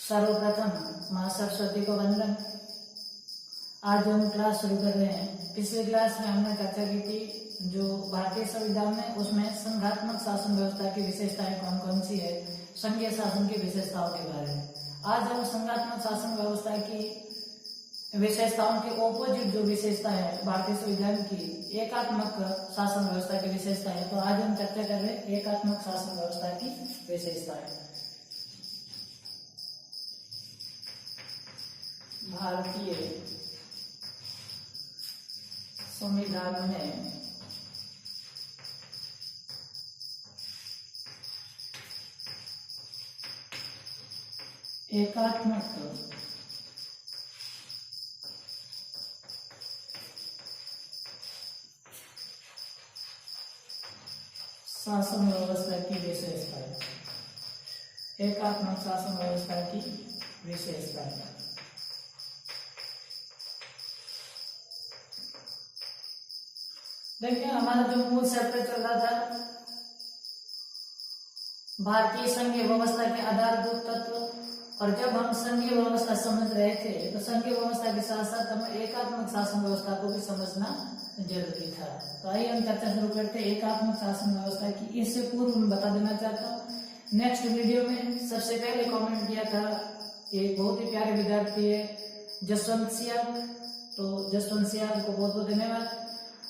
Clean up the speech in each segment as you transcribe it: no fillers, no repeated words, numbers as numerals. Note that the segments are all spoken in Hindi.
सर्वप्रथम माँ सरस्वती को वंदन। आज हम क्लास शुरू कर रहे हैं। पिछले क्लास में हमने चर्चा की थी जो भारतीय संविधान में उसमें संघात्मक शासन व्यवस्था की विशेषताएं कौन कौन सी है, संघीय शासन की विशेषताओं के बारे में। आज हम संघात्मक शासन व्यवस्था की विशेषताओं के ऑपोजिट जो विशेषता है भारतीय संविधान की, एकात्मक शासन व्यवस्था की विशेषता है। तो आज हम चर्चा कर रहे हैं एकात्मक शासन व्यवस्था की विशेषताएं। भारतीय संविधान में एकात्मक शासन व्यवस्था की विशेषता है। एकात्मक शासन व्यवस्था की विशेषता है। देखिए, हमारा जो मूल चैप्टर चल रहा था भारतीय संघीय व्यवस्था के आधारभूत तत्व, और जब हम संघीय व्यवस्था समझ रहे थे तो संघीय व्यवस्था के साथ साथ हमें एकात्मक शासन व्यवस्था को भी समझना जरूरी था। तो आइए हम चर्चा शुरू करते हैं एकात्मक शासन व्यवस्था की। इससे पूर्व मैं बता देना चाहता हूँ, नेक्स्ट वीडियो में सबसे पहले कमेंट किया था एक बहुत ही प्यारे विद्यार्थी है जसवंत सियाग, तो जसवंत सियाग को बहुत बहुत धन्यवाद।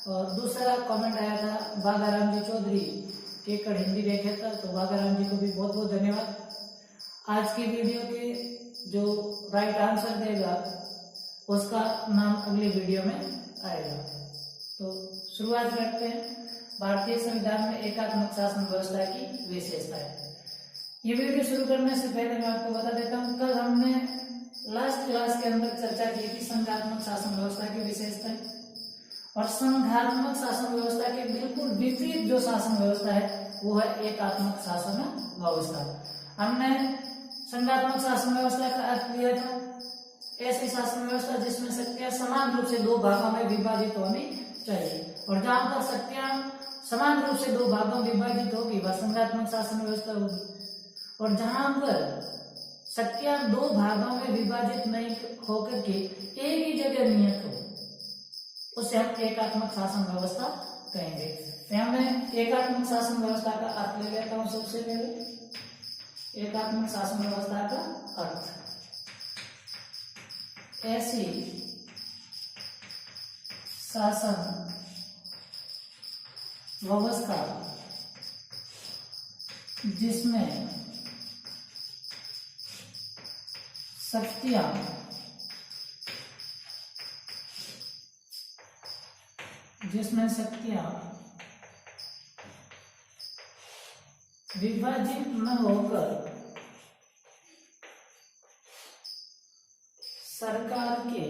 और दूसरा कमेंट आया था बागाराम जी चौधरी केकड़ हिंदी व्याख्याता, तो बागाराम जी को भी बहुत बहुत धन्यवाद। आज की वीडियो के जो राइट आंसर देगा उसका नाम अगली वीडियो में आएगा। तो शुरुआत करते हैं भारतीय संविधान में एकात्मक शासन व्यवस्था की विशेषता है। ये वीडियो शुरू करने से पहले मैं आपको बता देता हूँ, कल हमने लास्ट क्लास के अंदर चर्चा की थी संघात्मक शासन व्यवस्था की विशेषताएं, और संघात्मक शासन व्यवस्था के बिल्कुल विपरीत जो शासन व्यवस्था है वो है एकात्मक शासन व्यवस्था। हमने संघात्मक शासन व्यवस्था का अर्थ लिया था ऐसी शासन व्यवस्था जिसमें शक्तियां समान रूप से दो भागों में विभाजित होनी चाहिए, और जहां पर शक्तियां समान रूप से दो भागों में विभाजित होगी वह संघात्मक शासन व्यवस्था होगी। और जहां पर शक्तियां दो भागों में विभाजित नहीं होकर के एक ही जगह नियत हो उसे हम एकात्मक शासन व्यवस्था कहेंगे। तो हमें एकात्मक शासन व्यवस्था का अर्थ ले लेता हूं। सबसे पहले एकात्मक शासन व्यवस्था का अर्थ, ऐसी शासन व्यवस्था जिसमें शक्तियां विभाजित न होकर सरकार के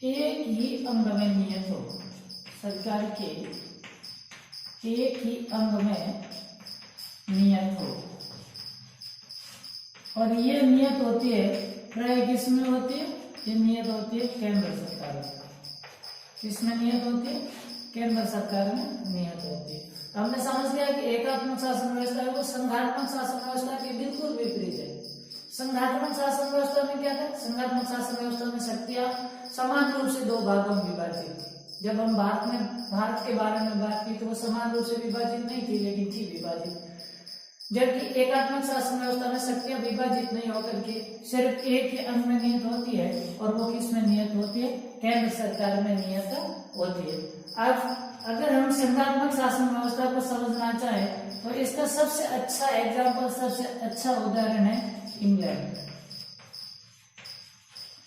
एक ही अंग में नियत हो, सरकार के एक ही अंग में नियत हो। और ये नियत होती है प्राय किसमें होती है? ये नियत होती है केंद्र सरकार में। किसमें नियत होती है? केंद्र सरकार में नियत होती है। तो हमने समझ लिया कि एकात्मक शासन व्यवस्था है वो संघात्मक शासन व्यवस्था के बिल्कुल विपरीत है। संघात्मक शासन व्यवस्था में क्या था? संघात्मक शासन व्यवस्था में शक्तियां समान रूप से दो भागों में विभाजित थी। जब हम भारत के बारे में बात की तो वो समान रूप से विभाजित नहीं थी, लेकिन थी विभाजित। जबकि एकात्मक शासन व्यवस्था में शक्तियां विभाजित नहीं होकर के सिर्फ एक ही अंग में नियत होती है, और वो किस में नियत होती है? केंद्र सरकार में नियत होती है। अब अगर हम संघात्मक शासन व्यवस्था को समझना चाहें तो इसका सबसे अच्छा एग्जाम्पल, सबसे अच्छा उदाहरण है इंग्लैंड।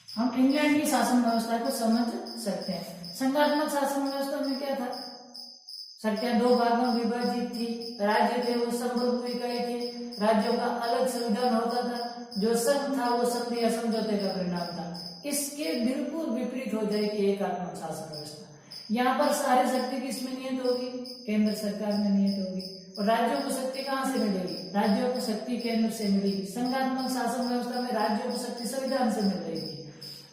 हम इंग्लैंड की शासन व्यवस्था को समझ सकते हैं। संघात्मक शासन व्यवस्था में क्या था? शक्तियां दो भागों में विभाजित थी, राज्य थे वो संप्रभु इकाई थे, राज्यों का अलग संविधान होता था, जो संघ था वो संधि या समझौते का परिणाम था। इसके बिल्कुल विपरीत हो जाएगी एकात्मक शासन व्यवस्था। यहाँ पर सारी शक्ति किसमें नियत होगी? केंद्र सरकार में नियत होगी। और राज्यों को शक्ति कहाँ से मिलेगी? राज्यों को शक्ति केंद्र से मिलेगी। संघात्मक शासन व्यवस्था में राज्यों को शक्ति संविधान से मिल रही थी,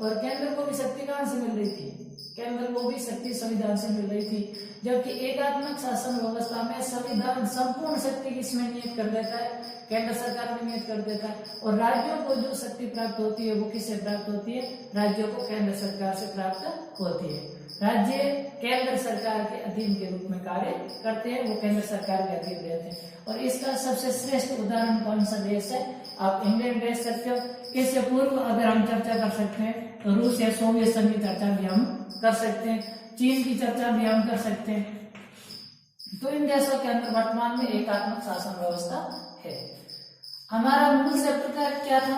और केंद्र को भी शक्ति कहां से मिल रही थी? केंद्र को भी शक्ति संविधान से मिल रही थी। जबकि एकात्मक शासन व्यवस्था में संविधान संपूर्ण शक्ति किसमें नियत कर देता है? केंद्र सरकार में नियत कर देता है। और राज्यों को जो शक्ति प्राप्त होती है वो किससे प्राप्त होती है? राज्यों को केंद्र सरकार से प्राप्त होती है। राज्य केंद्र सरकार के अधीन के रूप में कार्य करते हैं, वो केंद्र सरकार के अधीन रहते हैं। और इसका सबसे श्रेष्ठ उदाहरण कौन सा देश है? आप इंग्लैंड देख सकते हो। इससे पूर्व अगर हम चर्चा कर सकते हैं तो रूस या सोवियत संघ की चर्चा भी हम कर सकते हैं, चीन की चर्चा भी हम कर सकते हैं। तो इन देशों के अंदर वर्तमान में एकात्मक शासन व्यवस्था है। हमारा मूल चैप्टर क्या था?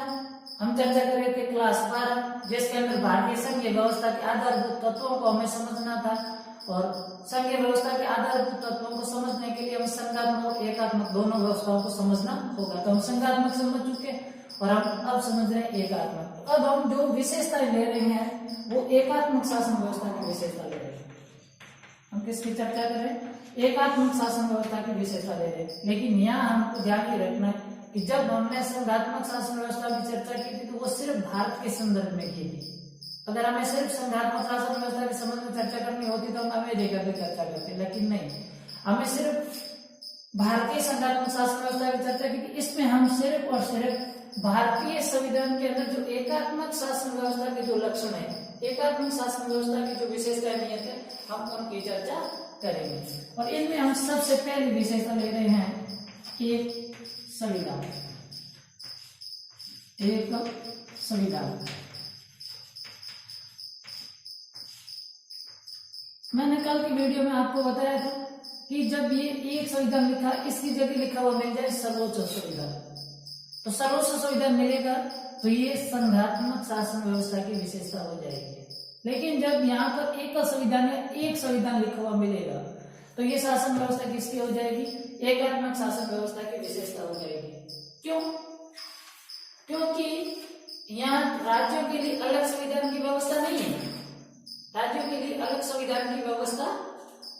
हम चर्चा कर रहे थे क्लास 12, जिसके अंदर भारतीय संघीय व्यवस्था के आधारभूत तत्वों को हमें समझना था। और संघीय व्यवस्था के आधारभूत तत्वों को समझने के लिए हमें संघात्मक और एकात्मक दोनों व्यवस्थाओं को समझना होगा। तो हम संघात्मक समझ चुके और हम अब समझ रहे हैं एकात्मक। अब हम जो विशेषताएं ले रहे हैं वो एकात्मक शासन व्यवस्था की विशेषता ले रहे हैं। हम किसकी चर्चा कर रहे हैं? एकात्मक शासन व्यवस्था की विशेषता ले रहे हैं। लेकिन यहाँ हमको ध्यान ही रखना है कि जब हमने संघात्मक शासन व्यवस्था की चर्चा की थी तो वो सिर्फ भारत के संदर्भ में की थी। अगर हमें सिर्फ संघात्मक शासन व्यवस्था के संबंध में चर्चा करनी होती तो हम अमेरिका की चर्चा करते, लेकिन नहीं, हमें सिर्फ भारतीय संघात्मक शासन व्यवस्था की चर्चा की थी। इसमें हम सिर्फ और सिर्फ भारतीय संविधान के अंदर जो एकात्मक शासन व्यवस्था के जो लक्षण है, एकात्मक शासन व्यवस्था की जो विशेषताएं नियत है, हम उनकी चर्चा करेंगे। और इनमें हम सबसे पहली विशेषता ले रहे हैं एक संविधान। एक संविधान। मैंने कल की वीडियो में आपको बताया था कि जब ये एक संविधान लिखा, इसकी जगह लिखा हुआ मिल जाए सर्वोच्च संविधान, तो सर्वोच्च संविधान मिलेगा तो ये संघात्मक शासन व्यवस्था की विशेषता हो जाएगी। लेकिन जब यहाँ पर एक संविधान है, एक संविधान लिखा हुआ मिलेगा तो ये शासन व्यवस्था किसकी हो जाएगी? एकात्मक शासन व्यवस्था की विशेषता हो जाएगी। क्यों? क्योंकि यहाँ राज्यों के लिए अलग संविधान की व्यवस्था नहीं है। राज्यों के लिए अलग संविधान की व्यवस्था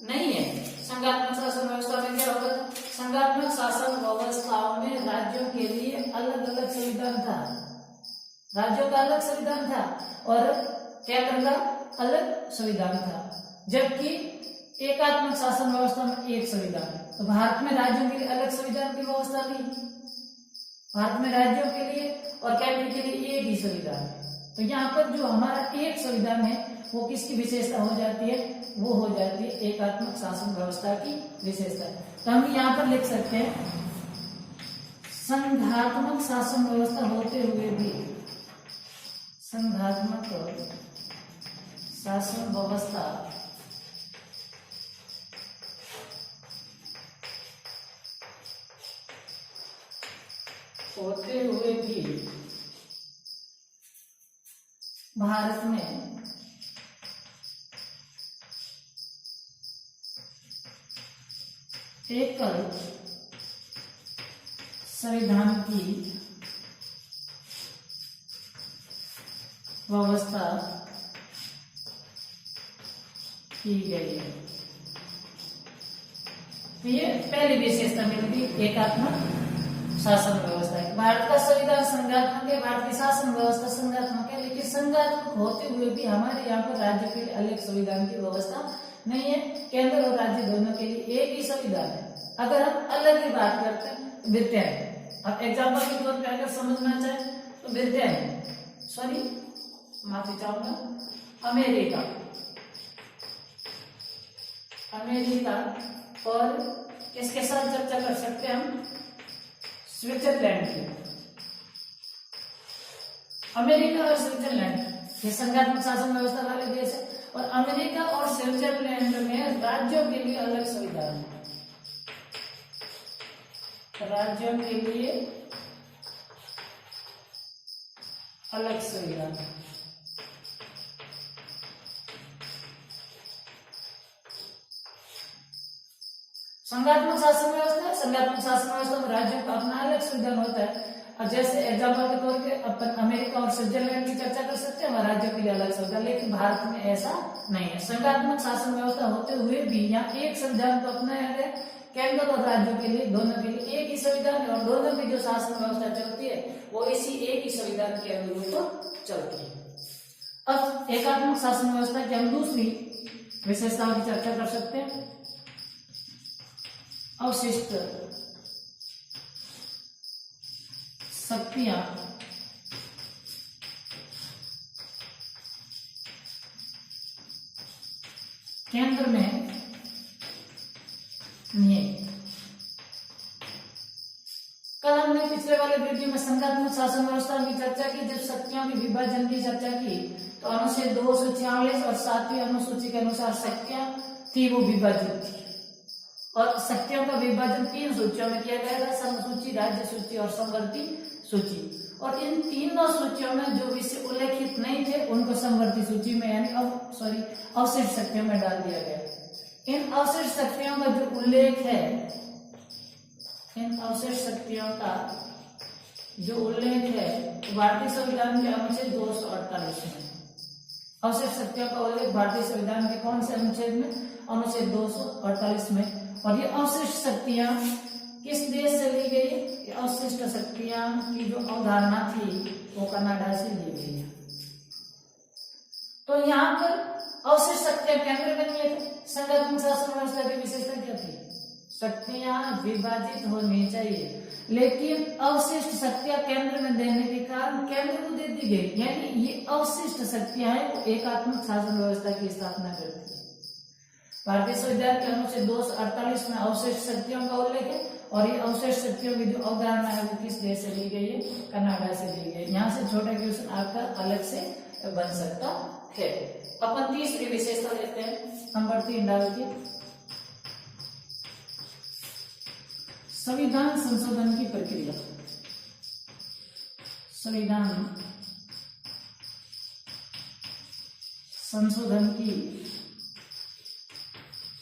नहीं है। संघात्मक शासन व्यवस्था में क्या होता था? संघात्मक शासन व्यवस्थाओं में राज्यों के लिए अलग अलग संविधान था। राज्यों का अलग संविधान था और केंद्र का अलग संविधान था। जबकि एकात्मक शासन व्यवस्था में एक संविधान है। तो भारत में राज्यों के लिए अलग संविधान की व्यवस्था नहीं। भारत में राज्यों के लिए और केंद्र के लिए एक ही संविधान है। तो यहाँ पर जो हमारा एक संविधान है वो किसकी विशेषता हो जाती है? वो हो जाती है एकात्मक शासन व्यवस्था की विशेषता। तो हम यहाँ पर लिख सकते हैं संघात्मक शासन व्यवस्था होते हुए भी, संघात्मक शासन व्यवस्था होते हुए भी भारत में एकल संविधान की व्यवस्था की गई है। तो ये पहली विशेषता मिलती एकात्मक शासन व्यवस्था है। भारत का संविधान संघात्मक है, भारत की शासन व्यवस्था संघात्मक है, लेकिन संघात्मक होते हुए भी हमारे यहाँ पर राज्य के लिए अलग संविधान की व्यवस्था नहीं है। केंद्र और राज्य दोनों के लिए एक ही संविधान है। अगर हम अलग की बात करते हैं तो ब्रिटेन, अब एग्जाम्पल के तौर पे अगर समझना चाहे तो ब्रिटेन, सॉरी माफी चाहूंगा, अमेरिका, अमेरिका और इसके साथ चर्चा कर सकते हैं हम स्विट्जरलैंड की। अमेरिका और स्विट्जरलैंड ये संघात्मक शासन व्यवस्था वाले देश है और अमेरिका और स्विट्जरलैंड में राज्यों के लिए अलग संविधान है। राज्यों के लिए अलग संविधान। संघात्मक शासन व्यवस्था है। संघात्मक शासन व्यवस्था में राज्यों का अपना अलग संविधान होता है। अब जैसे एग्जाम्पल के तौर पे अपन अमेरिका और स्विट्जरलैंड की चर्चा कर सकते हैं, राज्यों के लिए अलग संविधान, लेकिन भारत में ऐसा नहीं है। संघात्मक शासन व्यवस्था होते हुए भी यहाँ एक संविधान तो अपनाया गया, केंद्र और राज्यों के लिए दोनों के लिए एक ही संविधान है और दोनों की जो शासन व्यवस्था चलती है वो इसी एक ही संविधान के अनुरूप चलती है। अब एकात्मक शासन व्यवस्था की हम दूसरी विशेषताओं की चर्चा कर सकते हैं। अवशिष्ट शक्तियां केंद्र में निहित। कल हमने पिछले वाले वीडियो में संघात्मक शासन व्यवस्था की चर्चा की। जब शक्तियों के विभाजन की चर्चा की तो अनुच्छेद 246 और 7वीं अनुसूची के अनुसार शक्तियां थी वो विभाजित थी और शक्तियों का विभाजन 3 सूचियों में किया गया था, समसूची, राज्य सूची और समवर्ती सूची। और इन तीनों सूचियों में जो विषय उल्लेखित नहीं थे उनको समवर्ती सूची में यानी अवशिष्ट शक्तियों में डाल दिया गया। इन अवशिष्ट शक्तियों का जो उल्लेख है, इन अवशिष्ट शक्तियों का जो उल्लेख है भारतीय संविधान के अनुच्छेद 248 में। अवशिष्ट शक्तियों का उल्लेख भारतीय संविधान के कौन से अनुच्छेद में? अनुच्छेद 248 में। और ये अवशिष्ट शक्तियां किस देश से ली गई? ये अवशिष्ट शक्तियां की जो अवधारणा थी वो कनाडा से ली गई है। तो यहाँ पर अवशिष्ट शक्तियां केंद्र में निहित। संघात्मक शासन व्यवस्था की विशेषता क्या थी? शक्तियां विभाजित होनी चाहिए, लेकिन अवशिष्ट शक्तियां केंद्र में देने के कारण केंद्र को दे दी गई, यानी ये अवशिष्ट शक्तियां हैं वो एकात्मक शासन व्यवस्था की स्थापना करती है। भारतीय संविधान के अनुच्छेद 248 में अवशिष्ट शक्तियों का उल्लेख है और ये अवशिष्ट शक्तियों की जो अवधारणा है वो किस देश से ली गई है? कनाडा से ली गई है। यहाँ से छोटा क्वेश्चन आपका अलग से बन सकता है। अपन तीसरी विशेषता लेते हैं, नंबर 3 डाल के संविधान संशोधन की प्रक्रिया। संविधान संशोधन की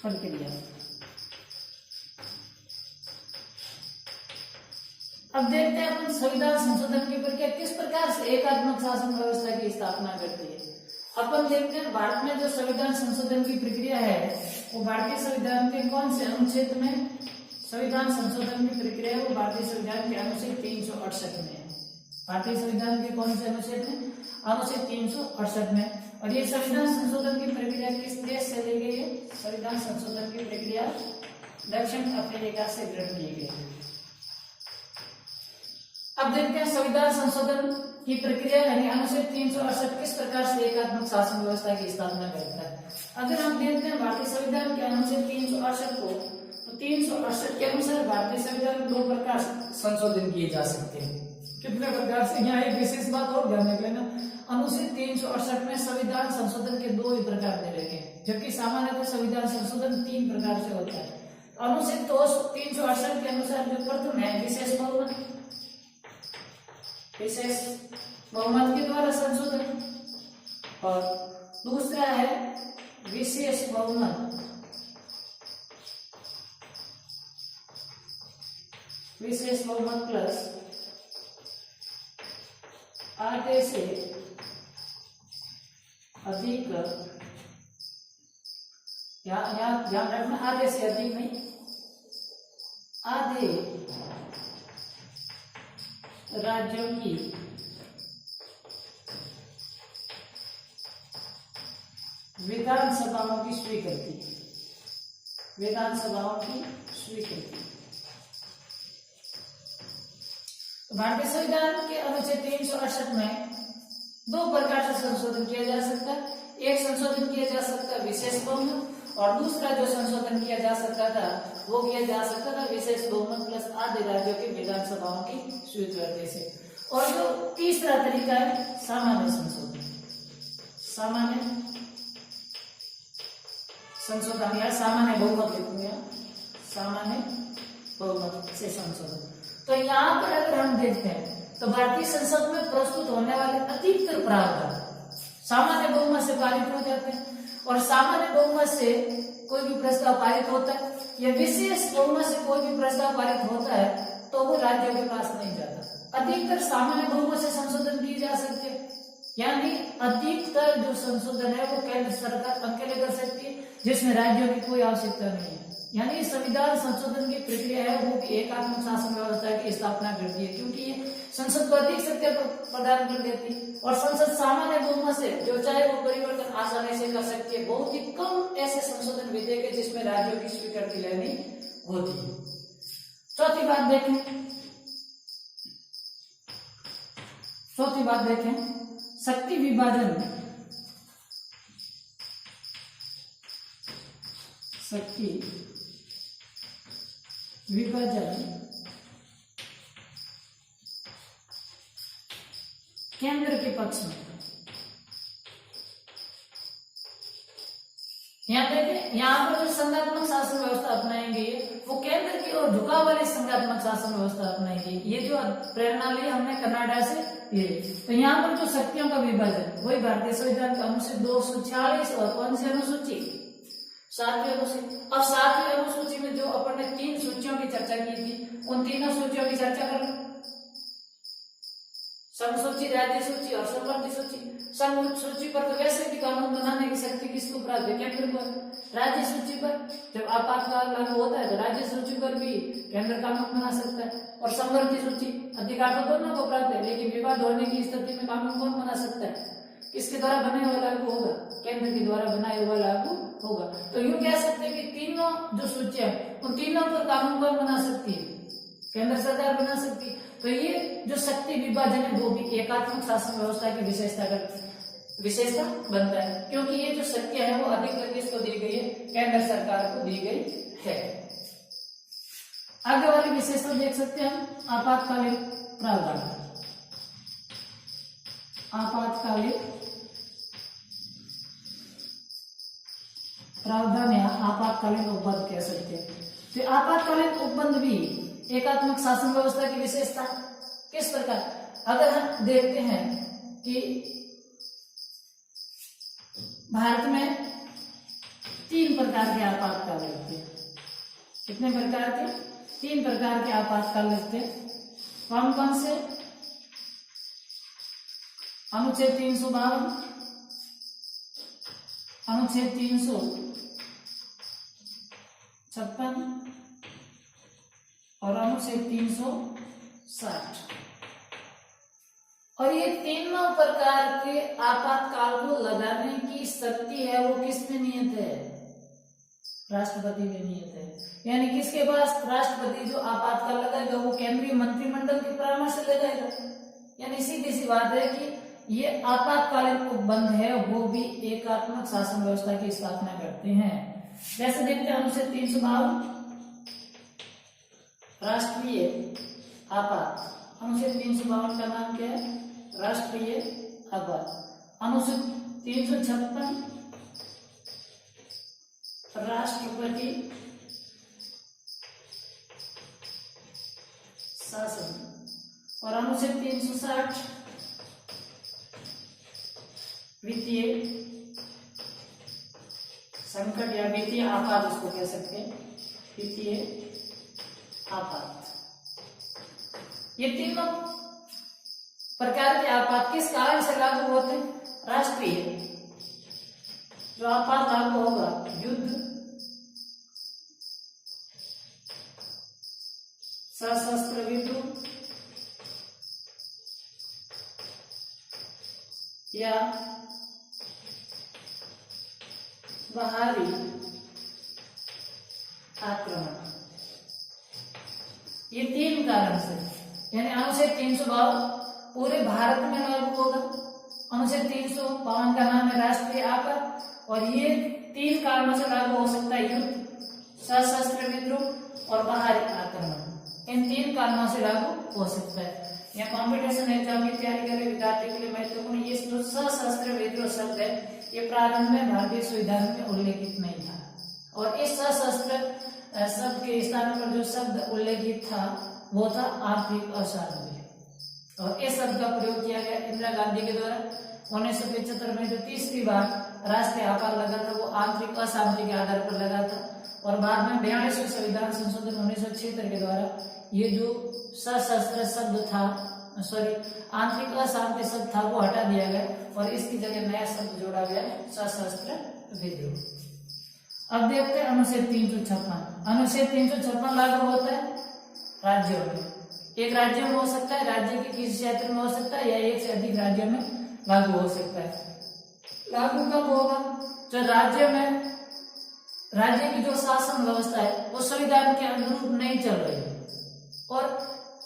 प्रक्रिया। अब देखते हैं अपन संविधान संशोधन की प्रक्रिया किस प्रकार से एकात्मक शासन व्यवस्था की स्थापना करती है। अपन देखते हैं भारत में जो संविधान संशोधन की प्रक्रिया है वो भारतीय संविधान के कौन से अनुच्छेद में संविधान संशोधन की प्रक्रिया है? वो भारतीय संविधान के अनुच्छेद 368 में है। भारतीय संविधान के कौन से अनुच्छेद में? अनुच्छेद 368 में। और ये संविधान संशोधन की प्रक्रिया किस देश से ली गई है? संविधान संशोधन की प्रक्रिया दक्षिण अफ्रीका से ग्रहण की गई है। अब देखते हैं संविधान संशोधन की प्रक्रिया यानी अनुच्छेद 368 किस प्रकार से एकात्मक शासन व्यवस्था की स्थापना करता है। अगर हम देखते हैं भारतीय संविधान के अनुच्छेद 368 को, तो 368 के अनुसार भारतीय संविधान में 2 प्रकार से संशोधन किए जा सकते हैं। कितने प्रकार से? यहाँ एक विशेष बात और ध्यान रख लेना, अनुच्छेद 368 में संविधान संशोधन के 2 ही प्रकार दे रखे हैं, जबकि सामान्यतः संविधान संशोधन 3 प्रकार से होता है। अनुच्छेद 368 के अनुसार जो प्रथम है विशेष बहुमत, विशेष बहुमत के द्वारा संशोधन, और दूसरा है विशेष बहुमत, विशेष बहुमत प्लस आधे से अधिक, ध्यान रखना आधे से अधिक नहीं, आधे राज्यों की विधानसभाओं की स्वीकृति, विधानसभाओं की स्वीकृति। भारतीय संविधान के अनुच्छेद 368 में 2 प्रकार से संशोधन किया जा सकता है। एक संशोधन किया जा सकता है विशेष बहुमत और दूसरा जो संशोधन किया जा सकता था वो किया जा सकता था विशेष बहुमत प्लस आधे राज्यों की विधानसभाओं की स्वीकृति से। और जो तीसरा तरीका है सामान्य संशोधन, सामान्य संशोधन या सामान्य बहुमत लिखूंगा, सामान्य बहुमत से संशोधन। तो यहाँ पर अगर हम देखते हैं तो भारतीय संसद में प्रस्तुत होने वाले अधिकतर प्रावधान सामान्य बहुमत से पारित हो जाते हैं, और सामान्य बहुमत से कोई भी प्रस्ताव पारित होता है या विशेष बहुमत से कोई भी प्रस्ताव पारित होता है तो वो राज्यों के पास नहीं जाता। अधिकतर सामान्य बहुमत से संशोधन किए जा सकते हैं, यानी अधिकतर जो संशोधन है वो केंद्र सरकार अकेले कर सकती है, जिसमें राज्यों की कोई आवश्यकता नहीं है। यानी संविधान संशोधन की प्रक्रिया है वो भी एकात्मक शासन व्यवस्था की स्थापना करती है, क्योंकि ये संसद को अधिक शक्ति प्रदान कर देती है और संसद सामान्य बहुमत से जो चाहे वो परिवर्तन आसानी से कर सकती है। बहुत ही कम ऐसे संशोधन विधेयक है जिसमें राज्यों की स्वीकृति लेनी होती है। चौथी बात देखें, शक्ति विभाजन। केंद्र के पक्ष में। यहाँ देखें, यहाँ पर जो संघात्मक शासन व्यवस्था अपनाएंगे वो केंद्र की ओर झुकाव वाली संघात्मक शासन व्यवस्था अपनाएंगे। ये जो प्रेरणा ली हमने कनाडा से, ये तो यहाँ पर जो शक्तियों का विभाजन वही भारतीय संविधान का अनुच्छेद 246 और कौन सी अनुसूची, 7वीं अनुसूची। अब 7वीं अनुसूची में जो अपन ने 3 सूचियों की चर्चा की थी, उन तीनों सूचियों की चर्चा कर लो। संघ सूची, राज्य सूची और संवर्ती सूची। संघ सूची पर तो वैसे भी कानून बनाने की शक्ति किसको प्राप्त है? केंद्र को। राज्य सूची पर जब आपातकाल लागू होता है तो राज्य सूची पर भी केंद्र कानून बना सकता है। और संवर्ती सूची अधिकार तो दोनों को प्राप्त है, लेकिन विवाद होने की स्थिति में कानून कौन बना सकता है? किसके द्वारा बनाया हुआ लागू होगा? केंद्र के द्वारा बनाया हुआ लागू होगा। तो यूं कह सकते हैं कि तीनों जो सूचियां उन तीनों पर कानून कौन बना सकती है? केंद्र सरकार बना सकती है। तो ये जो शक्ति विभाजन है वो भी एकात्मक शासन व्यवस्था की विशेषता बनता है, क्योंकि ये जो शक्तियां है वो अधिक किसको दी गई है? केंद्र सरकार को दी गई है। आगे वाली विशेषता देख सकते हैं हम, आपातकालीन प्रावधान। आपातकालीन प्रावधान या आपातकालीन उपबंध कह सकते हैं। तो आपातकालीन उपबंध भी एकात्मक शासन व्यवस्था की विशेषता किस प्रकार? अगर हम देखते हैं कि भारत में 3 प्रकार के आपातकाल लगते हैं। कितने प्रकार के? 3 प्रकार के आपातकाल लगते हैं। कौन कौन से? अनुच्छेद 352, अनुच्छेद 356 और अनुच्छेद 360। और ये तीनों प्रकार के आपातकाल को लगाने की शक्ति है वो किसमें नियत है? राष्ट्रपति में नियत है। यानी किसके पास? राष्ट्रपति जो आपातकाल लगाएगा वो केंद्रीय मंत्रिमंडल के परामर्श से लगाएगा। यानी सीधी सी बात है कि ये आपातकालीन उपबंध है वो भी एकात्मक शासन व्यवस्था की स्थापना करते हैं। जैसे देखते हैं अनुच्छेद 352 राष्ट्रीय आपात। अनुच्छेद 352 का नाम क्या है? राष्ट्रीय आपात। अनुच्छेद 356 राष्ट्रपति शासन और अनुच्छेद 360 वित्तीय संकट या वित्तीय आपात इसको कह सकते हैं, वित्तीय आपात। ये तीनों प्रकार के आपात किस कारण से लागू होते हैं? राष्ट्रीय जो आपात लागू होगा, युद्ध, सशस्त्र विद्रोह या बाहरी आक्रमण, ये 3 कारण से। यानी अनुच्छेद 352 पूरे भारत में लागू होगा। अनुच्छेद 352 का नाम है राष्ट्रीय आपात और ये 3 कारणों से लागू हो सकता है, युद्ध, सशस्त्र विद्रोह और बाहरी आक्रमण। इन 3 कारणों से लागू हो सकता है। या कॉम्पिटिशन एग्जाम की तैयारी कर रहे विद्यार्थियों के लिए महत्वपूर्ण ये जो सशस्त्र विद्रोह शब्द है ये प्रारंभ में भारतीय संविधान में उल्लेखित नहीं था और इस सशस्त्र शब्द के स्थान पर जो शब्द उल्लेखित था वो था आर्थिक अशांति और इस शब्द का प्रयोग किया गया इंदिरा गांधी के द्वारा 1975 में जो तीसरी बार राष्ट्रीय आपात लगा था वो आंतरिक अशांति के आधार पर लगा था और बाद में 42वें संविधान संशोधन 1976 के द्वारा ये जो सशस्त्र शब्द था आंतरिक अशांति शब्द था वो हटा दिया गया और इसकी जगह नया शब्द जोड़ा गया सशस्त्र विद्रोह। अब देखते हैं अनुच्छेद 356। अनुच्छेद 356 लागू होता है राज्यों में। एक राज्य में हो सकता है, राज्य के किसी क्षेत्र में हो सकता है, या एक से अधिक राज्यों में लागू हो सकता है। लागू कब होगा? जो राज्य में राज्य की जो शासन व्यवस्था है वो संविधान के अनुरूप नहीं चल रही है, और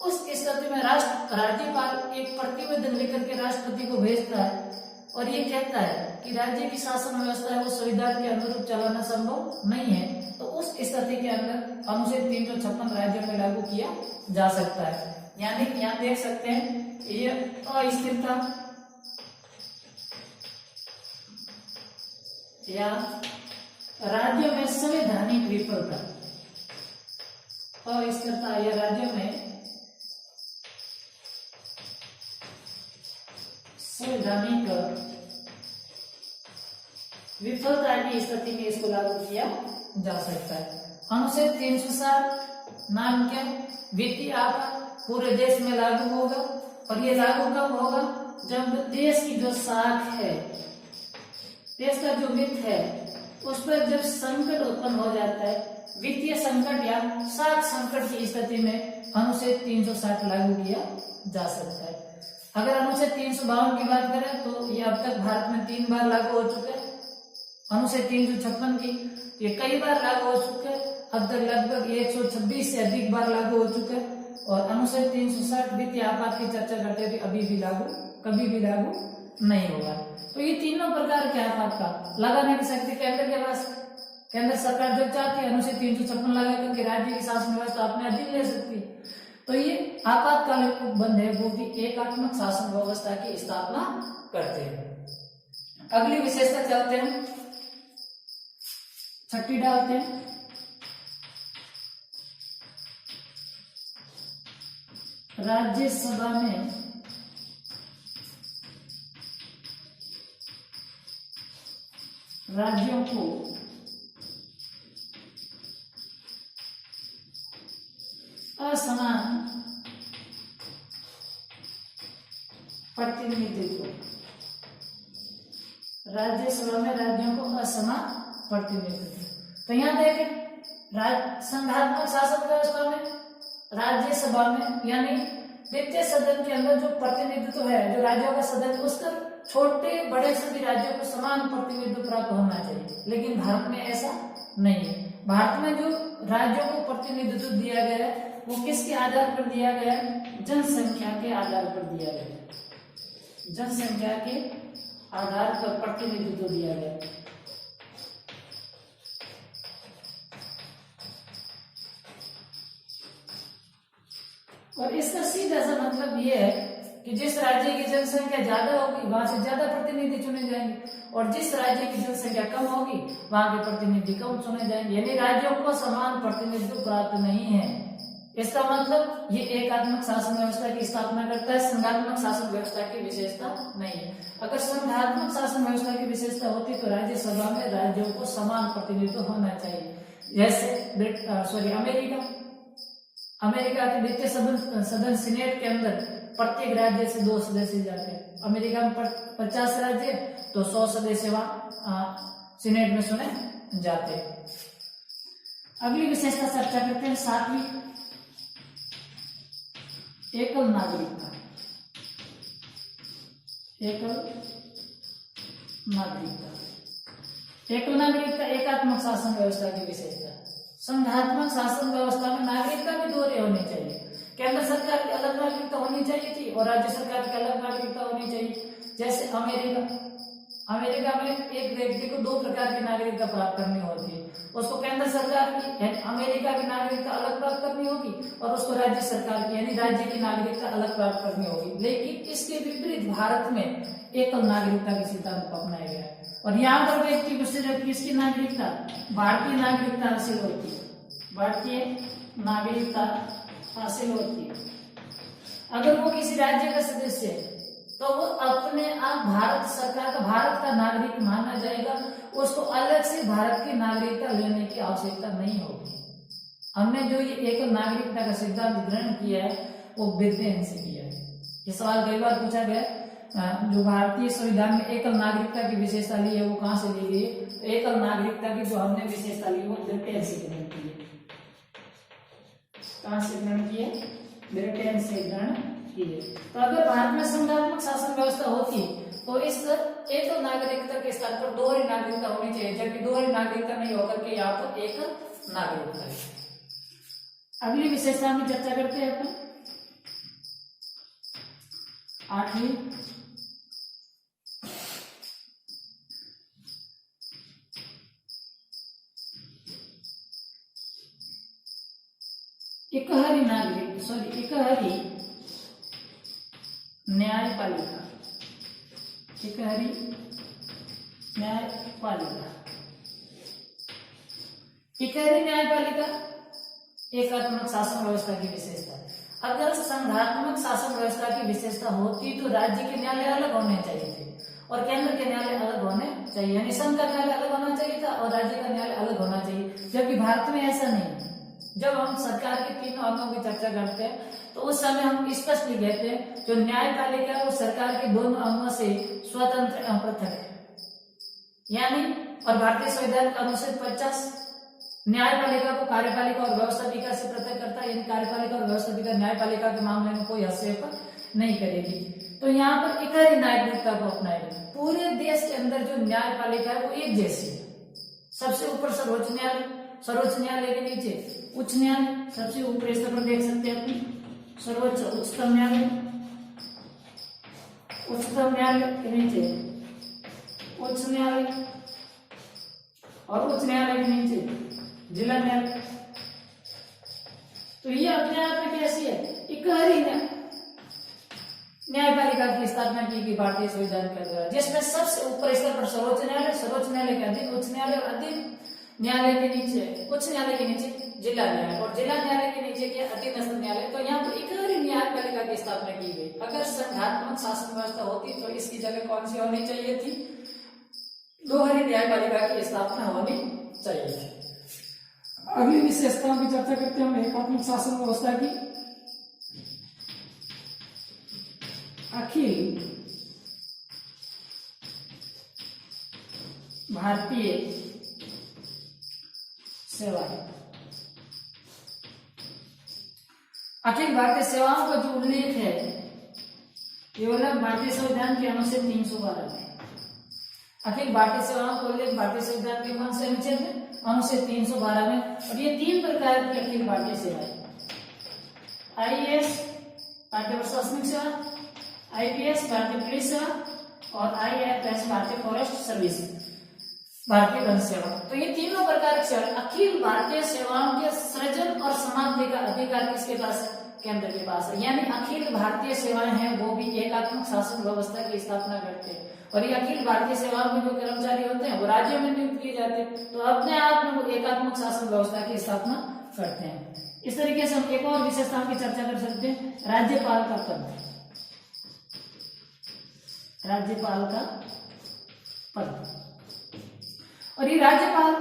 उस स्थिति में राज्यपाल एक प्रतिवेदन लेकर के राष्ट्रपति को भेजता है और ये कहता है कि राज्य की शासन व्यवस्था है वो संविधान के अनुरूप चलाना संभव नहीं है, तो उस स्थिति के अंदर अनुच्छेद 356 राज्यों में लागू किया जा सकता है। यानी यहाँ देख सकते हैं ये अस्थिरता या राज्यों में संवैधानिक विफलता, अस्थिरता या राज्यों में संवैधानिक विफलता की स्थिति में इसको लागू किया जा सकता है। अनुच्छेद 360 नाम क्या? वित्तीय आपात पूरे देश में लागू होगा, और ये लागू कब होगा? जब देश की जो साख है, देश का जो वित्त है, उस पर जब संकट उत्पन्न हो जाता है, वित्तीय संकट या साख संकट की स्थिति में अनुच्छेद 360 लागू किया जा सकता है। अगर अनुच्छेद 352 की बात करें तो ये अब तक भारत में 3 बार लागू हो चुका है। अनुच्छेद 356 की ये कई बार लागू हो चुके हैं, अब तक लगभग 126 से अधिक बार लागू हो चुके हैं। और अनुच्छेद 360 वित्तीय आपात की चर्चा करते थे, अभी भी लागू कभी भी लागू नहीं होगा। तो ये तीनों प्रकार के आपात का लगाने की शक्ति केंद्र के पास, केंद्र सरकार जब चाहती है अनुच्छेद 356 लगा करके राज्य की शासन व्यवस्था अपने अधीन ले सकती है। तो ये आपातकालीन उपबंध है वो भी एकात्मक शासन व्यवस्था की स्थापना करते हैं। अगली विशेषता चलते हैं, छठी डालते हैं। राज्यसभा में राज्यों को असमान प्रतिनिधित्व, राज्यसभा में राज्यों को असमान प्रतिनिधित्व। तो यहाँ देखें संघात्मक शासन व्यवस्था में राज्यसभा में यानी द्वितीय सदन के अंदर जो प्रतिनिधित्व है, जो राज्यों का सदन, उसका छोटे बड़े सभी राज्यों को समान प्रतिनिधित्व प्राप्त होना चाहिए। लेकिन भारत में ऐसा नहीं है। भारत में जो राज्यों को प्रतिनिधित्व दिया गया है वो किसके आधार पर दिया गया है? जनसंख्या के आधार पर दिया गया है। जनसंख्या के आधार पर प्रतिनिधित्व दिया गया है। और इसका सीधा सा मतलब ये है कि जिस राज्य की जनसंख्या ज्यादा होगी वहां से ज्यादा प्रतिनिधि चुने जाएंगे, और जिस राज्य की जनसंख्या कम होगी वहां के प्रतिनिधि कम चुने जाएंगे। यानी राज्यों को समान प्रतिनिधित्व प्राप्त नहीं है। इसका मतलब ये एकात्मक शासन व्यवस्था की स्थापना करता है, संघात्मक शासन व्यवस्था की विशेषता नहीं है। अगर संघात्मक शासन व्यवस्था की विशेषता होती तो राज्यसभा में राज्यों को समान प्रतिनिधित्व होना चाहिए। जैसे अमेरिका के द्वितीय सदन सीनेट के अंदर प्रत्येक राज्य से 2 सदस्य जाते हैं। अमेरिका में 50 राज्य तो 100 सदस्य वहां सीनेट में सुने जाते हैं। अगली विशेषता चर्चा करते हैं, 7वीं एकल नागरिकता। एकल नागरिकता एकात्मक शासन व्यवस्था की विशेषता। संघात्मक शासन व्यवस्था में नागरिकता भी दोहरी होनी चाहिए। केंद्र सरकार की अलग नागरिकता होनी चाहिए थी और राज्य सरकार की अलग नागरिकता होनी चाहिए। जैसे अमेरिका में एक व्यक्ति को 2 प्रकार की नागरिकता प्राप्त करनी होती है। उसको केंद्र सरकार की यानी अमेरिका की नागरिकता अलग प्राप्त करनी होगी और उसको राज्य सरकार की यानी राज्य की नागरिकता अलग प्राप्त करनी होगी। लेकिन इसके विपरीत भारत में एकल नागरिकता के सिद्धांत को अपनाया गया है और यहाँ पर व्यक्ति को सिर्फ किसकी नागरिकता, भारतीय नागरिकता हासिल होती है। भारतीय नागरिकता हासिल होती है। अगर वो किसी राज्य का सदस्य है तो वो अपने आप भारत सरकार का भारत का नागरिक माना जाएगा। उसको अलग से भारत की नागरिकता लेने की आवश्यकता नहीं होगी। हमने जो ये एकल नागरिकता का सिद्धांत ग्रहण किया है वो ब्रिटेन से किया है। ये सवाल कई बार पूछा गया जो भारतीय संविधान में एकल नागरिकता की विशेषता ली है वो कहां से ली गई है? तो एकल नागरिकता की जो हमने विशेषता ली वो ब्रिटेन से ग्रहण की है। कहां से ग्रहण की है? ब्रिटेन से ग्रहण की है। तो अगर भारत में संघात्मक शासन व्यवस्था होती तो इस एकल नागरिकता के स्थान पर दोहरी नागरिकता होनी चाहिए, जबकि दोहरी नागरिकता नहीं होकर के यहाँ पर एकल नागरिकता है। अगली विशेषता में चर्चा करते हैं अपन 8वीं। एकहरी न्यायपालिका। एकहरी न्यायपालिका। एकहरी न्यायपालिका एकात्मक शासन व्यवस्था की विशेषता। अगर संघात्मक शासन व्यवस्था की विशेषता होती तो राज्य के न्यायालय अलग होने चाहिए थे और केंद्र के न्यायालय अलग होने चाहिए, यानी संघ का न्यायालय अलग होना चाहिए था और राज्य का न्यायालय अलग होना चाहिए, जबकि भारत में ऐसा नहीं है। जब हम सरकार के तीनों अंगों की चर्चा करते हैं तो उस समय हम स्पष्टली कहते हैं जो न्यायपालिका है वो सरकार के दोनों अंगों से स्वतंत्र एवं पृथक है, यानी और भारतीय संविधान का अनुच्छेद 50 न्यायपालिका को कार्यपालिका और व्यवस्थापिका से पृथक करता है, यानी कार्यपालिका और व्यवस्थापिका न्यायपालिका के मामले में कोई हस्तक्षेप नहीं करेगी। तो यहाँ पर एकहरी न्यायपालिका को अपनाएगी। पूरे देश के अंदर जो न्यायपालिका है वो एक जैसी है। सबसे ऊपर सर्वोच्च न्यायालय, सर्वोच्च न्यायालय के नीचे उच्च न्यायालय, सबसे ऊपर स्तर पर देख सकते हैं अपनी सर्वोच्च उच्चतम न्यायालय, उच्चतम न्यायालय के नीचे उच्च न्यायालय और उच्च न्यायालय के नीचे जिला न्यायालय। तो ये अपने आप में कैसी है? एकहरी न्यायपालिका की स्थापना की गई भारतीय संविधान के द्वारा, जिसमें सबसे ऊपर स्तर पर सर्वोच्च न्यायालय, सर्वोच्च न्यायालय के अधीन उच्च न्यायालय और अधीन न्यायालय के नीचे उच्च न्यायालय के नीचे जिला न्यायालय और जिला न्यायालय के नीचे के अधीनस्थ न्यायालय। तो यहाँ पर एकहरी न्यायपालिका की स्थापना की गई। अगर संघात्मक शासन व्यवस्था होती तो इसकी जगह कौन सी होनी चाहिए थी? दोहरी न्यायपालिका की स्थापना होनी चाहिए थी। अगली विशेषताओं की चर्चा करते हैं हम एकात्मक शासन व्यवस्था की। अखिल भारतीय सेवाएं। अखिल भारतीय सेवाओं का जो उल्लेख है केवल भारतीय संविधान के अनुच्छेद 312 में। अखिल भारतीय सेवाओं का उल्लेख भारतीय संविधान के कौन से अनुच्छेद में? अनुच्छेद 312 में। और ये 3 प्रकार की अखिल भारतीय सेवाएं, आईएएस भारतीय प्रशासनिक सेवा, आईपीएस भारतीय पुलिस सेवा और आईएफएस भारतीय फॉरेस्ट सर्विस, भारतीय वन सेवा। तो ये तीनों प्रकार की सेवा अखिल भारतीय सेवाओं के सृजन और समाप्ति का अधिकार किसके पास है? केंद्र के पास है। यानी अखिल भारतीय सेवाएं हैं वो भी एकात्मक शासन व्यवस्था की स्थापना करते हैं और ये अखिल भारतीय सेवाओं में जो कर्मचारी होते हैं वो राज्यों में नियुक्त किए जाते हैं, तो अपने आप में वो एकात्मक शासन व्यवस्था की स्थापना करते हैं। इस तरीके से हम एक और विशेषताओं की चर्चा कर सकते हैं, राज्यपाल का पद। राज्यपाल का पद और ये राज्यपाल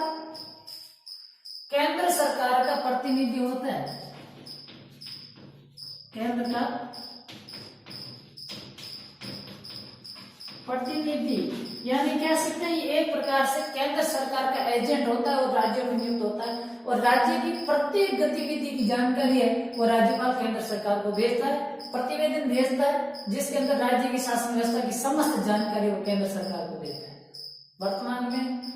केंद्र सरकार का प्रतिनिधि होता है। केंद्र का प्रतिनिधि यानी कह सकते हैं ये एक प्रकार से केंद्र सरकार का एजेंट होता है और राज्यों में नियुक्त होता है और राज्य की प्रत्येक गतिविधि की जानकारी है वो राज्यपाल केंद्र सरकार को भेजता है, प्रतिवेदन भेजता है जिसके अंदर राज्य की शासन व्यवस्था की समस्त जानकारी वो केंद्र सरकार को देता है। वर्तमान में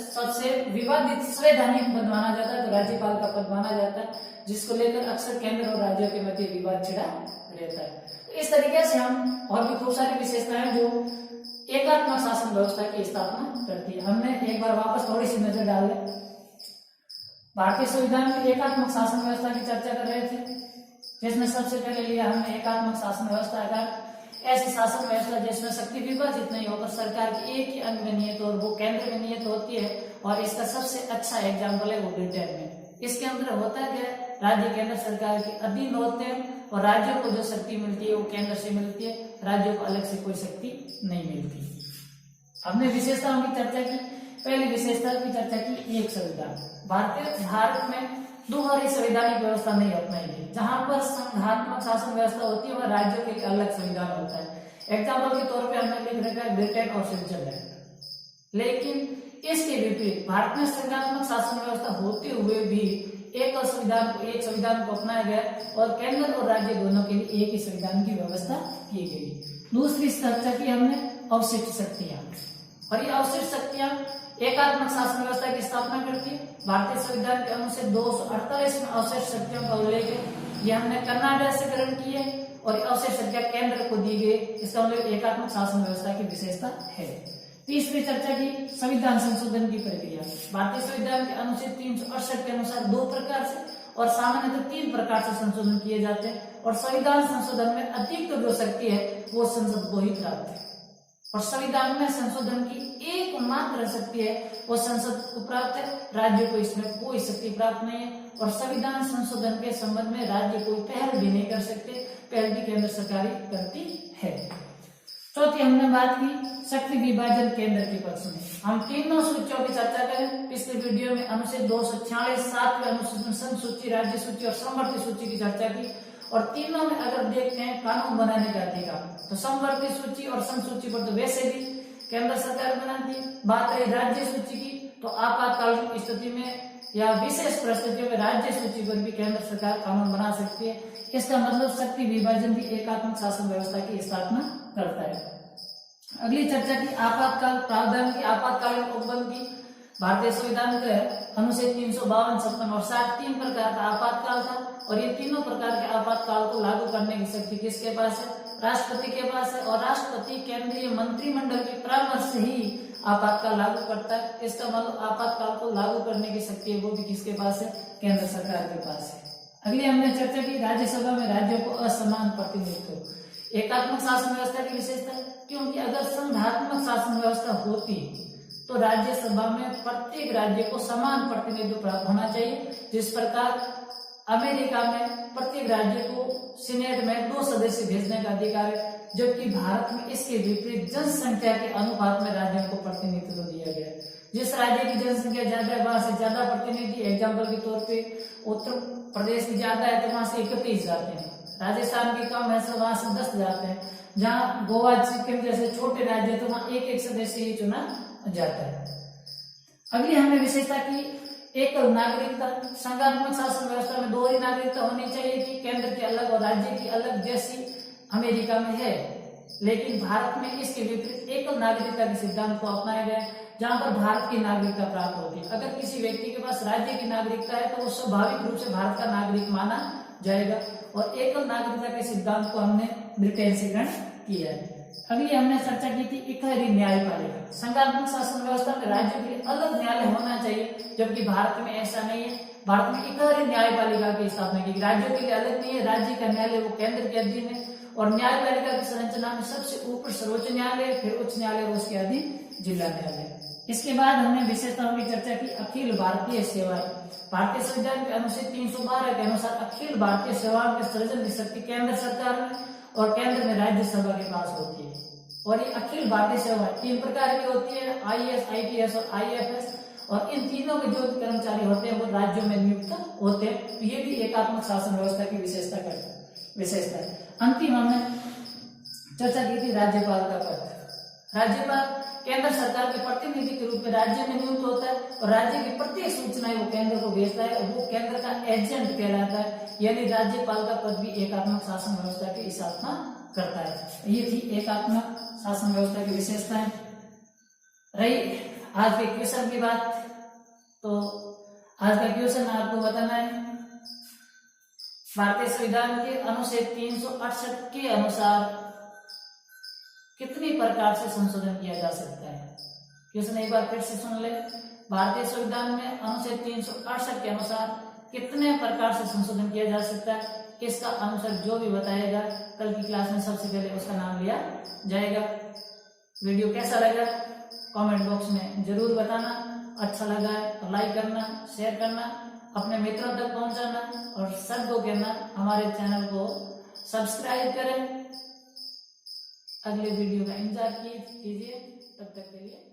सबसे विवादित संवैधानिक पद माना जाता है तो राज्यपाल का पद माना जाता है, जिसको लेकर अक्सर केंद्र और राज्यों के मध्य विवाद छिड़ा रहता है। तो इस तरीके से हम और भी खूब सारी विशेषताएं जो एकात्मक शासन व्यवस्था की स्थापना करती है। हमने एक बार वापस थोड़ी सी नजर डाल लें। भारतीय संविधान में एकात्मक शासन व्यवस्था की चर्चा कर रहे थे, जिसमें सबसे पहले लिया हमने एकात्मक शासन व्यवस्था का ऐसी शासन व्यवस्था जिसमें शक्ति विभाजित नहीं होकर सरकार की एक ही अंग में नियत और वो केंद्र में नियत होती है। और इसका सबसे अच्छा एग्जाम्पल है वो ब्रिटेन में। इसके अंदर होता है क्या, राज्य केंद्र सरकार के अधीन होते हैं और राज्यों को जो शक्ति मिलती है वो केंद्र से मिलती है, राज्यों को अलग से कोई शक्ति नहीं मिलती। हमने विशेषताओं की चर्चा की। पहली विशेषता की चर्चा की एक संविधान। भारत में दोहरी संवैधानिक व्यवस्था नहीं अपनाएगी। जहां पर संघात्मक शासन व्यवस्था होती है वह राज्यों के लिए अलग संविधान होता है। एग्जाम्पल के तौर पे हमने लिख रखा है ब्रिटेन और स्विट्जरलैंड। लेकिन इसके विपरीत भारत में संघात्मक शासन व्यवस्था होते हुए भी एक संविधान को अपनाया गया और केंद्र और राज्य दोनों के लिए एक ही संविधान की व्यवस्था की गई। दूसरी चर्चा की हमने अवशिष्ट शक्तियां, और ये अवशिष्ट शक्तियां एकात्मक शासन व्यवस्था की स्थापना करती है। भारतीय संविधान के अनुच्छेद 248 में अवशिष्ट शक्तियों का उल्लेख है। ये हमने कर्नाटक से ग्रहण की है और अवशिष्ट शक्तियां केंद्र को दी गई। इसका मतलब एकात्मक शासन व्यवस्था की विशेषता है। तीसरी चर्चा की संविधान संशोधन की प्रक्रिया। भारतीय संविधान के अनुच्छेद 368 के अनुसार 2 प्रकार से और सामान्यतः 3 प्रकार से संशोधन किए जाते हैं और संविधान संशोधन में अधिकतम जो शक्ति है वो संसद को ही प्राप्त है और संविधान में संशोधन की एकमात्र शक्ति है वो संसद को प्राप्त है। राज्य को इसमें कोई शक्ति प्राप्त नहीं है और संविधान संशोधन के संबंध में राज्य कोई पहल भी नहीं कर सकते, पहल भी केंद्र सरकार करती है। चौथी हमने बात की शक्ति विभाजन केंद्र के पक्ष में। हम तीनों सूचियों की चर्चा करें। पिछले वीडियो में अनुच्छेद 246 7वें अनुसूची, संघ सूची, राज्य सूची और समवर्ती सूची की चर्चा की और तीनों में अगर देखते हैं कानून बनाने का अधिकार तो समवर्ती सूची और संघ सूची पर तो वैसे भी केंद्र सरकार बनाती है। बात रही राज्य सूची की तो आपातकालीन स्थिति में या विशेष परिस्थितियों में राज्य सूची पर भी केंद्र सरकार कानून बना सकती है। इसका मतलब शक्ति विभाजन भी एकात्मक शासन व्यवस्था की स्थापना करता है। अगली चर्चा की आपातकाल प्रावधान की, आपातकालीन उपबंध की। भारतीय संविधान के अनुच्छेद 352, 56 और 60 3 प्रकार का आपातकाल था और ये तीनों प्रकार के आपातकाल को लागू करने की शक्ति किसके पास है? राष्ट्रपति के पास है और राष्ट्रपति केंद्रीय मंत्रिमंडल के परामर्श से ही आपातकाल लागू करता है। इसका मतलब आपातकाल को लागू करने की शक्ति है वो भी किसके पास है? केंद्र सरकार के पास है। अगली हमने चर्चा की राज्यसभा में राज्यों को असमान प्रतिनिधित्व। एकात्मक शासन व्यवस्था की विशेषता, क्योंकि अगर संघात्मक शासन व्यवस्था होती तो राज्यसभा में प्रत्येक राज्य को समान प्रतिनिधित्व प्राप्त होना चाहिए। जिस प्रकार अमेरिका में प्रत्येक राज्य को सीनेट में 2 सदस्य भेजने का अधिकार है, जबकि भारत में इसके विपरीत जनसंख्या के अनुपात में राज्यों को प्रतिनिधित्व दिया गया है। जिस राज्य की जनसंख्या ज्यादा है वहां से ज्यादा प्रतिनिधि, एग्जाम्पल के तौर पे उत्तर प्रदेश की ज्यादा है तो वहां से 31 जाते हैं, राजस्थान की कम है तो वहां से 10 जाते हैं, जहाँ गोवा सिक्किम जैसे छोटे राज्य तो वहां एक सदस्य ही चुना जाता है। अगली हमने विशेषता की एकल नागरिकता। संघात्मक शासन व्यवस्था में दोहरी नागरिकता होनी चाहिए थी, केंद्र की अलग और राज्य की अलग जैसी अमेरिका में है, लेकिन भारत में इसके विपरीत एकल नागरिकता के सिद्धांत को अपनाया गया है, जहां पर भारत की नागरिकता प्राप्त होती है। अगर किसी व्यक्ति के पास राज्य की नागरिकता है तो वो स्वाभाविक रूप से भारत का नागरिक माना जाएगा और एकल नागरिकता के सिद्धांत को हमने ब्रिटेन से ग्रहण किया है। अगली हमने चर्चा की थी इकहरी न्यायपालिका। संघात्मक शासन व्यवस्था में राज्यों के लिए अलग न्यायालय होना चाहिए, जबकि भारत में ऐसा नहीं है। भारत में इकहरी न्यायपालिका की स्थापना की, राज्यों के लिए अलग नहीं है। राज्य का न्यायालय वो केंद्र के अधीन है और न्यायपालिका की संरचना में सबसे ऊपर सर्वोच्च न्यायालय, फिर उच्च न्यायालय और उसके अधीन जिला न्यायालय। इसके बाद हमने विशेषताओं की चर्चा की अखिल भारतीय सेवाएं। भारतीय संविधान के अनुच्छेद 312 के अनुसार अखिल भारतीय सेवाओं के सृजन की शक्ति केंद्र सरकार में और केंद्र में राज्यसभा के पास होती है। और ये अखिल भारतीय सेवाएं 3 प्रकार की होती है, IAS, IPS और IFS, और इन तीनों के जो कर्मचारी होते हैं वो राज्यों में नियुक्त होते हैं। ये भी एकात्मक शासन व्यवस्था की विशेषता है। अंतिम हमने चर्चा की थी राज्यपाल का पद। राज्यपाल केंद्र सरकार के प्रतिनिधि के रूप में राज्य में नियुक्त होता है और राज्य की प्रत्येक सूचनाएं वो केंद्र को भेजता है और वो केंद्र का एजेंट कहलाता है, यानी राज्यपाल का पद भी एकात्मक शासन व्यवस्था की स्थापना करता है। ये थी एकात्मक शासन व्यवस्था की विशेषताएं। रही आज के क्वेश्चन की बात, तो आज का क्वेश्चन आपको बताना है भारतीय संविधान के अनुच्छेद 368 के अनुसार कितनी प्रकार से संशोधन किया जा सकता है। क्वेश्चन एक बार फिर से सुन ले। भारतीय संविधान में अनुच्छेद 368 के अनुसार कितने प्रकार से संशोधन किया जा सकता है, इसका आंसर जो भी बताएगा कल की क्लास में सबसे पहले उसका नाम लिया जाएगा। वीडियो कैसा लगा कमेंट बॉक्स में जरूर बताना। अच्छा लगा है तो लाइक करना, शेयर करना, अपने मित्रों तक पहुंचाना और सबको कहना हमारे चैनल को सब्सक्राइब करें। अगले वीडियो का इंतजार कीजिए। तब तक के लिए